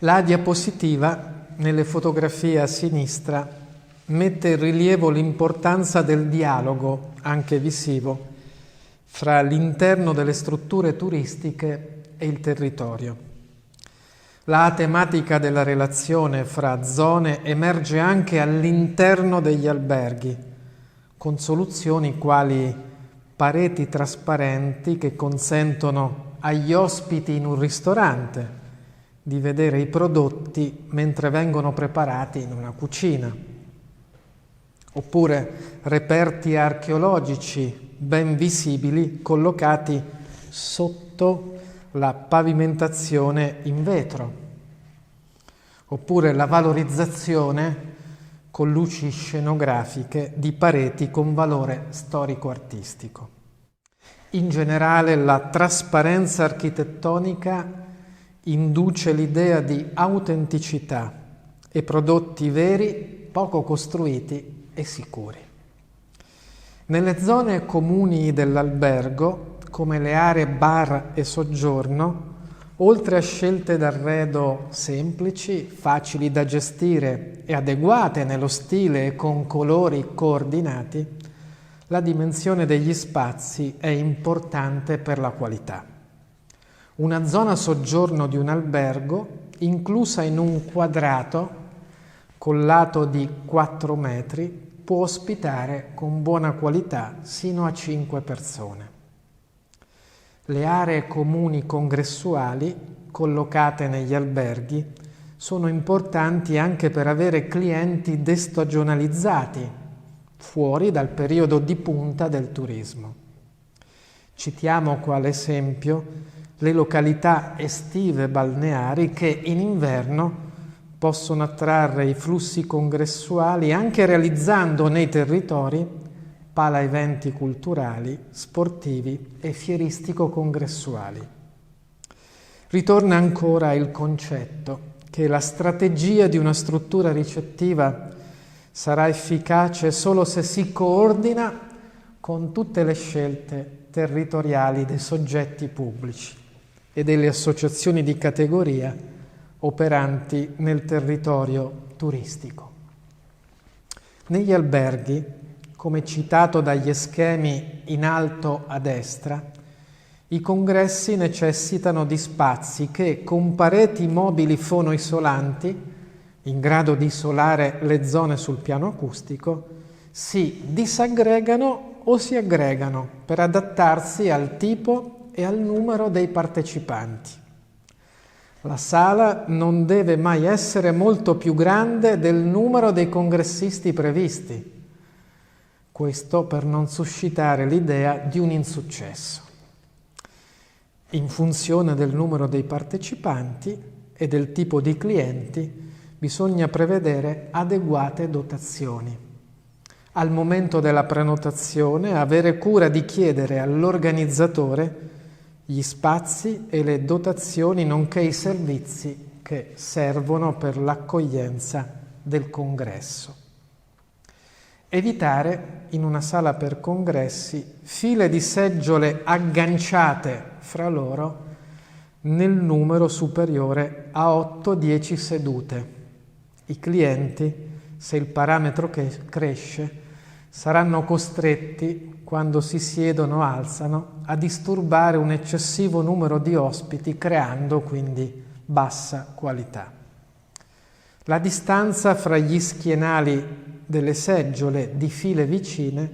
La diapositiva, nelle fotografie a sinistra, mette in rilievo l'importanza del dialogo, anche visivo, fra l'interno delle strutture turistiche e il territorio. La tematica della relazione fra zone emerge anche all'interno degli alberghi, con soluzioni quali pareti trasparenti che consentono agli ospiti in un ristorante di vedere i prodotti mentre vengono preparati in una cucina, oppure reperti archeologici ben visibili collocati sotto la pavimentazione in vetro, oppure la valorizzazione con luci scenografiche di pareti con valore storico-artistico. In generale, la trasparenza architettonica induce l'idea di autenticità e prodotti veri, poco costruiti e sicuri. Nelle zone comuni dell'albergo, come le aree bar e soggiorno, oltre a scelte d'arredo semplici, facili da gestire e adeguate nello stile e con colori coordinati, la dimensione degli spazi è importante per la qualità. Una zona soggiorno di un albergo, inclusa in un quadrato col lato di 4 metri, può ospitare con buona qualità sino a 5 persone. Le aree comuni congressuali, collocate negli alberghi, sono importanti anche per avere clienti destagionalizzati, fuori dal periodo di punta del turismo. Citiamo quale esempio le località estive balneari che in inverno possono attrarre i flussi congressuali anche realizzando nei territori pala eventi culturali, sportivi e fieristico-congressuali. Ritorna ancora il concetto che la strategia di una struttura ricettiva sarà efficace solo se si coordina con tutte le scelte territoriali dei soggetti pubblici e delle associazioni di categoria operanti nel territorio turistico. Negli alberghi, come citato dagli schemi in alto a destra, i congressi necessitano di spazi che, con pareti mobili fonoisolanti, in grado di isolare le zone sul piano acustico, si disaggregano o si aggregano per adattarsi al tipo e al numero dei partecipanti. La sala non deve mai essere molto più grande del numero dei congressisti previsti, questo per non suscitare l'idea di un insuccesso. In funzione del numero dei partecipanti e del tipo di clienti, bisogna prevedere adeguate dotazioni. Al momento della prenotazione, avere cura di chiedere all'organizzatore gli spazi e le dotazioni, nonché i servizi che servono per l'accoglienza del congresso. Evitare, in una sala per congressi, file di seggiole agganciate fra loro nel numero superiore a 8-10 sedute. I clienti, se il parametro cresce, saranno costretti, quando si siedono o alzano, a disturbare un eccessivo numero di ospiti, creando quindi bassa qualità. La distanza fra gli schienali delle seggiole di file vicine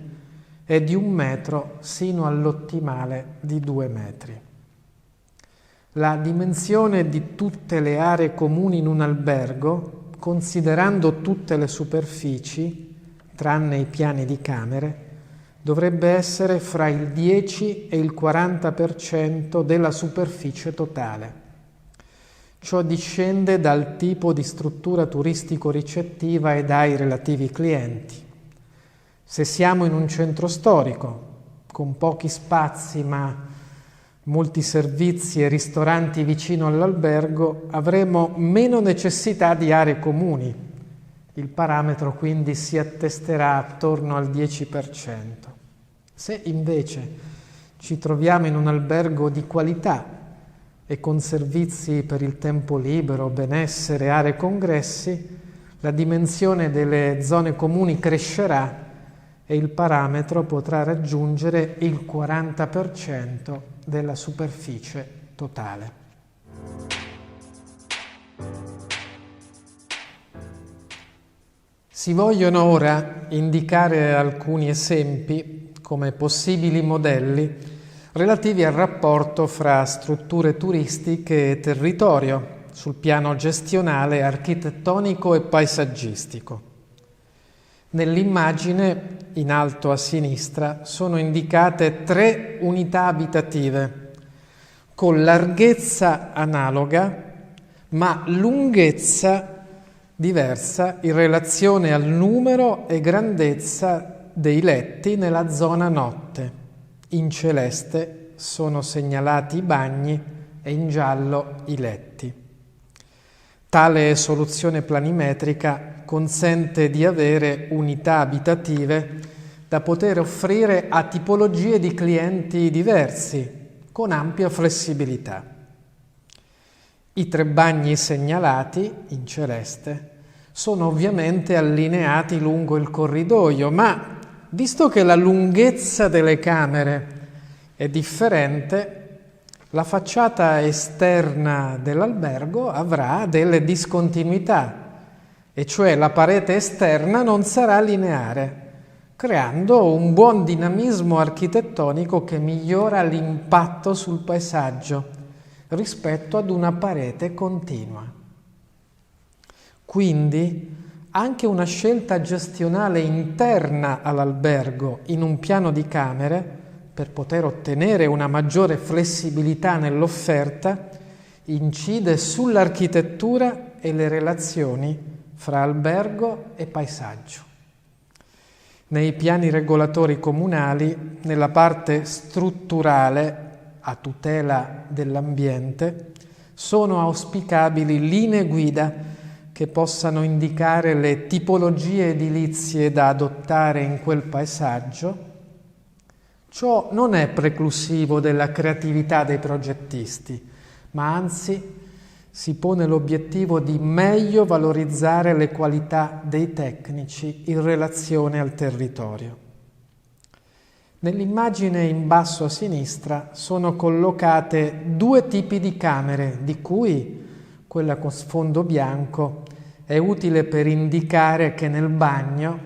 è di 1 metro sino all'ottimale di 2 metri. La dimensione di tutte le aree comuni in un albergo, considerando tutte le superfici, tranne i piani di camere, dovrebbe essere fra il 10 e il 40% della superficie totale. Ciò discende dal tipo di struttura turistico-ricettiva e dai relativi clienti. Se siamo in un centro storico, con pochi spazi ma molti servizi e ristoranti vicino all'albergo, avremo meno necessità di aree comuni. Il parametro quindi si attesterà attorno al 10%. Se invece ci troviamo in un albergo di qualità e con servizi per il tempo libero, benessere, aree congressi, la dimensione delle zone comuni crescerà e il parametro potrà raggiungere il 40% della superficie totale. Si vogliono ora indicare alcuni esempi come possibili modelli relativi al rapporto fra strutture turistiche e territorio sul piano gestionale, architettonico e paesaggistico. Nell'immagine, in alto a sinistra, sono indicate 3 unità abitative con larghezza analoga ma lunghezza diversa in relazione al numero e grandezza dei letti nella zona notte. In celeste sono segnalati i bagni e in giallo i letti. Tale soluzione planimetrica consente di avere unità abitative da poter offrire a tipologie di clienti diversi, con ampia flessibilità. I 3 bagni segnalati, in celeste, sono ovviamente allineati lungo il corridoio, ma visto che la lunghezza delle camere è differente, la facciata esterna dell'albergo avrà delle discontinuità, e cioè la parete esterna non sarà lineare, creando un buon dinamismo architettonico che migliora l'impatto sul paesaggio rispetto ad una parete continua. Quindi anche una scelta gestionale interna all'albergo in un piano di camere, per poter ottenere una maggiore flessibilità nell'offerta, incide sull'architettura e le relazioni fra albergo e paesaggio. Nei piani regolatori comunali, nella parte strutturale a tutela dell'ambiente, sono auspicabili linee guida che possano indicare le tipologie edilizie da adottare in quel paesaggio. Ciò non è preclusivo della creatività dei progettisti, ma anzi si pone l'obiettivo di meglio valorizzare le qualità dei tecnici in relazione al territorio. Nell'immagine in basso a sinistra sono collocate 2 tipi di camere, di cui quella con sfondo bianco è utile per indicare che nel bagno,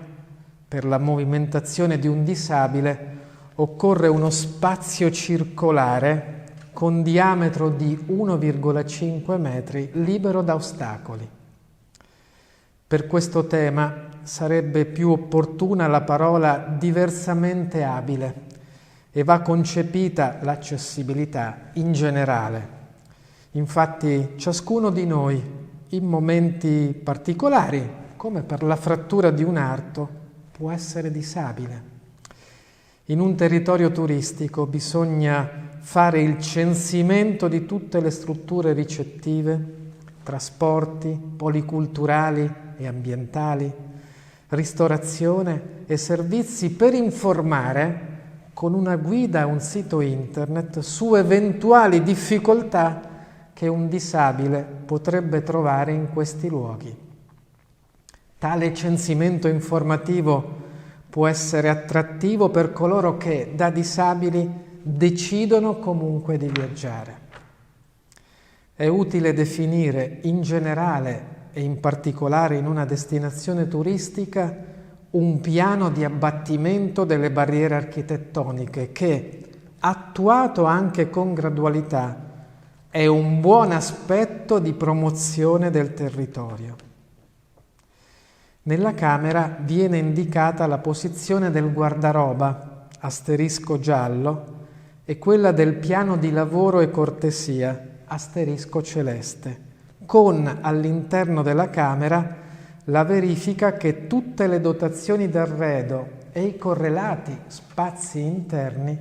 per la movimentazione di un disabile, occorre uno spazio circolare con diametro di 1,5 metri libero da ostacoli. Per questo tema sarebbe più opportuna la parola diversamente abile e va concepita l'accessibilità in generale. Infatti ciascuno di noi in momenti particolari, come per la frattura di un arto, può essere disabile. In un territorio turistico bisogna fare il censimento di tutte le strutture ricettive, trasporti, policulturali e ambientali, ristorazione e servizi per informare con una guida e un sito internet su eventuali difficoltà che un disabile potrebbe trovare in questi luoghi. Tale censimento informativo può essere attrattivo per coloro che da disabili decidono comunque di viaggiare. È utile definire in generale e in particolare in una destinazione turistica un piano di abbattimento delle barriere architettoniche che, attuato anche con gradualità, è un buon aspetto di promozione del territorio. Nella camera viene indicata la posizione del guardaroba, asterisco giallo, e quella del piano di lavoro e cortesia, asterisco celeste, con all'interno della camera la verifica che tutte le dotazioni d'arredo e i correlati spazi interni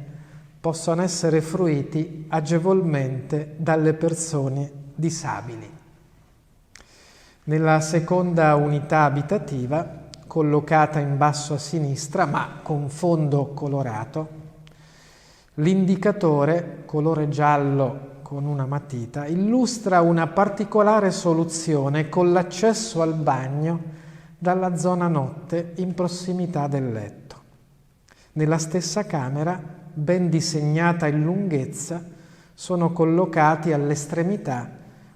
possano essere fruiti agevolmente dalle persone disabili. Nella seconda unità abitativa, collocata in basso a sinistra ma con fondo colorato, l'indicatore colore giallo con una matita, illustra una particolare soluzione con l'accesso al bagno dalla zona notte in prossimità del letto. Nella stessa camera, ben disegnata in lunghezza, sono collocati all'estremità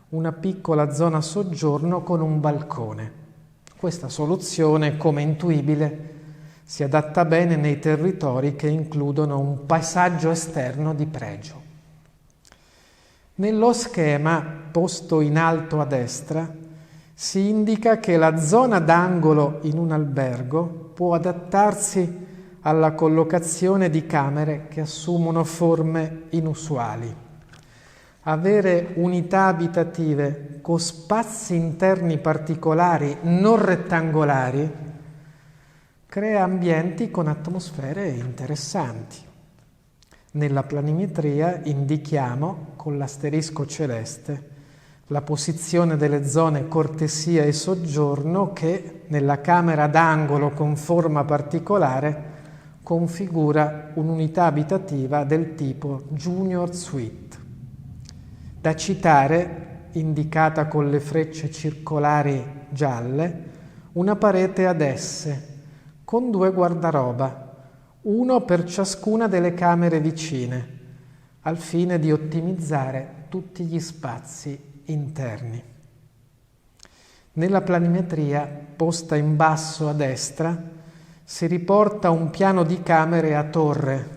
una piccola zona soggiorno con un balcone. Questa soluzione, come intuibile, si adatta bene nei territori che includono un paesaggio esterno di pregio. Nello schema posto in alto a destra si indica che la zona d'angolo in un albergo può adattarsi alla collocazione di camere che assumono forme inusuali. Avere unità abitative con spazi interni particolari non rettangolari crea ambienti con atmosfere interessanti. Nella planimetria indichiamo con l'asterisco celeste la posizione delle zone cortesia e soggiorno che nella camera d'angolo con forma particolare configura un'unità abitativa del tipo Junior Suite. Da citare, indicata con le frecce circolari gialle, una parete ad S con 2 guardaroba, uno per ciascuna delle camere vicine, al fine di ottimizzare tutti gli spazi interni. Nella planimetria posta in basso a destra si riporta un piano di camere a torre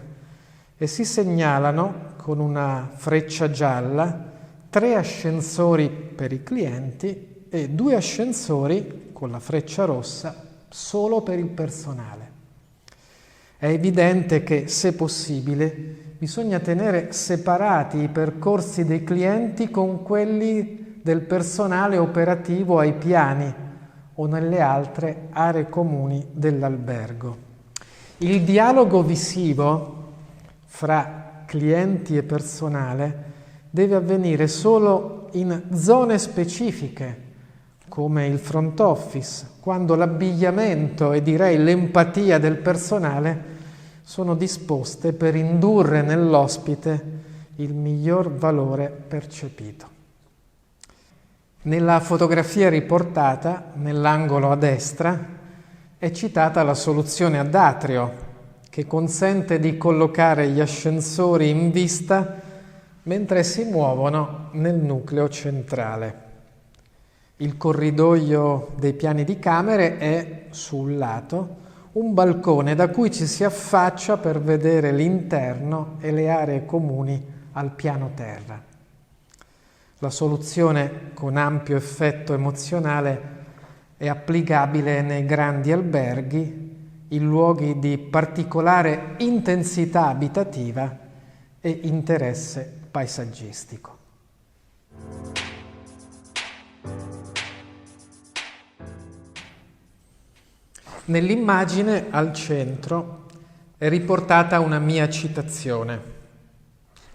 e si segnalano con una freccia gialla 3 ascensori per i clienti e 2 ascensori con la freccia rossa solo per il personale. È evidente che, se possibile, bisogna tenere separati i percorsi dei clienti con quelli del personale operativo ai piani o nelle altre aree comuni dell'albergo. Il dialogo visivo fra clienti e personale deve avvenire solo in zone specifiche, come il front office, quando l'abbigliamento e direi l'empatia del personale sono disposte per indurre nell'ospite il miglior valore percepito. Nella fotografia riportata, nell'angolo a destra, è citata la soluzione ad atrio, che consente di collocare gli ascensori in vista mentre si muovono nel nucleo centrale. Il corridoio dei piani di camere è, sul lato, un balcone da cui ci si affaccia per vedere l'interno e le aree comuni al piano terra. La soluzione con ampio effetto emozionale è applicabile nei grandi alberghi, in luoghi di particolare intensità abitativa e interesse paesaggistico. Nell'immagine al centro è riportata una mia citazione.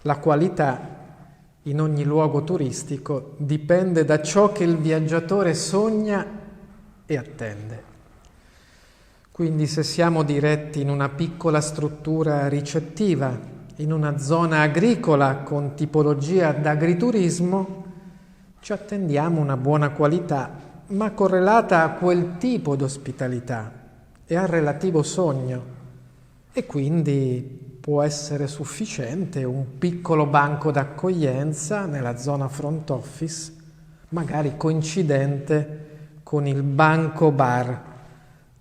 La qualità in ogni luogo turistico dipende da ciò che il viaggiatore sogna e attende. Quindi se siamo diretti in una piccola struttura ricettiva, in una zona agricola con tipologia d'agriturismo, ci attendiamo una buona qualità, ma correlata a quel tipo di ospitalità e al relativo sogno, e quindi può essere sufficiente un piccolo banco d'accoglienza nella zona front office, magari coincidente con il banco bar,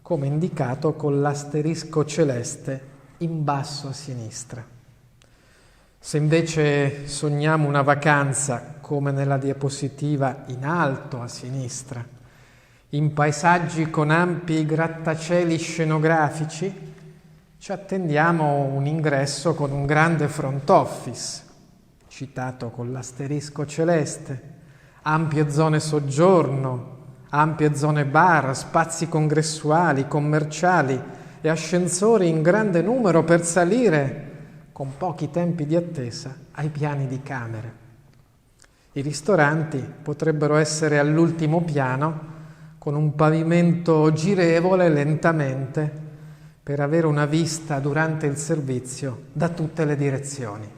come indicato con l'asterisco celeste in basso a sinistra. Se invece sogniamo una vacanza, come nella diapositiva in alto a sinistra, in paesaggi con ampi grattacieli scenografici, ci attendiamo un ingresso con un grande front office, citato con l'asterisco celeste, ampie zone soggiorno, ampie zone bar, spazi congressuali, commerciali e ascensori in grande numero per salire, con pochi tempi di attesa, ai piani di camere. I ristoranti potrebbero essere all'ultimo piano, con un pavimento girevole lentamente per avere una vista durante il servizio da tutte le direzioni.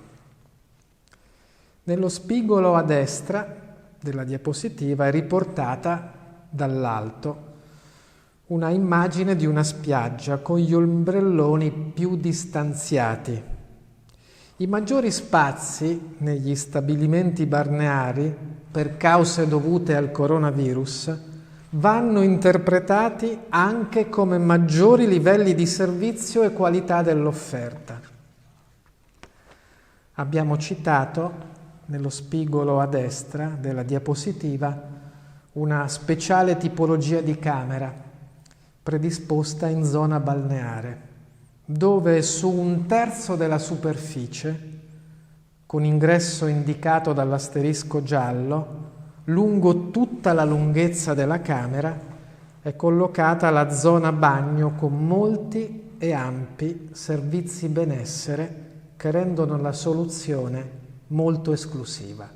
Nello spigolo a destra della diapositiva è riportata dall'alto una immagine di una spiaggia con gli ombrelloni più distanziati. I maggiori spazi negli stabilimenti balneari, per cause dovute al coronavirus, vanno interpretati anche come maggiori livelli di servizio e qualità dell'offerta. Abbiamo citato nello spigolo a destra della diapositiva una speciale tipologia di camera predisposta in zona balneare, dove su 1/3 della superficie, con ingresso indicato dall'asterisco giallo, lungo tutta la lunghezza della camera è collocata la zona bagno con molti e ampi servizi benessere che rendono la soluzione molto esclusiva.